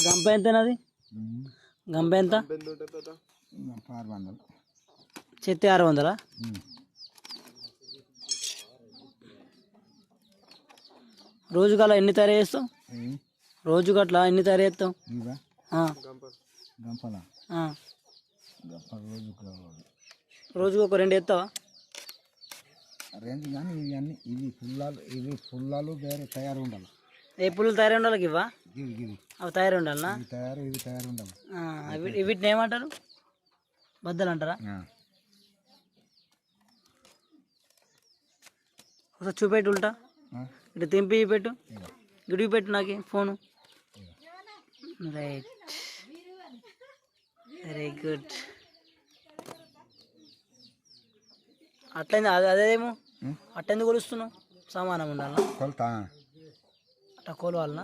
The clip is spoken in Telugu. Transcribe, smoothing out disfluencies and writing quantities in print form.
గంప ఎంతనది? గంప ఎంత? గంప 600. చెత్త 600. రోజుకు అలా ఎన్ని తయారు చేస్తావు? రోజుకు అట్లా ఎన్ని తయారు చేస్తావు? గంపలా గంప రోజుకు ఒక 2 ఎత్తావా? రెండు కానీ ఇవి పుల్లాలు వేరే తయారు ఉండాలి. ఏ పుల్లలు తయారు ఉండాలి? ఇవ్వా ఇవి అవి తయారు ఉండాలనా? ఇవి తయారు ఉండాలి. వీటిని ఏమంటారు? బద్దలు అంటారా? ఒకసారి చూపెట్టు, ఉల్టా ఇటు తెంపి పెట్టు, గుడికి పెట్టు నాకు ఫోను. Right, very good. అట్లయింది. అదేమో అట్టెందుకు కొలుస్తున్నావు? సమానం ఉండాలనా? కొలుతా అట్లా కొలవాలనా?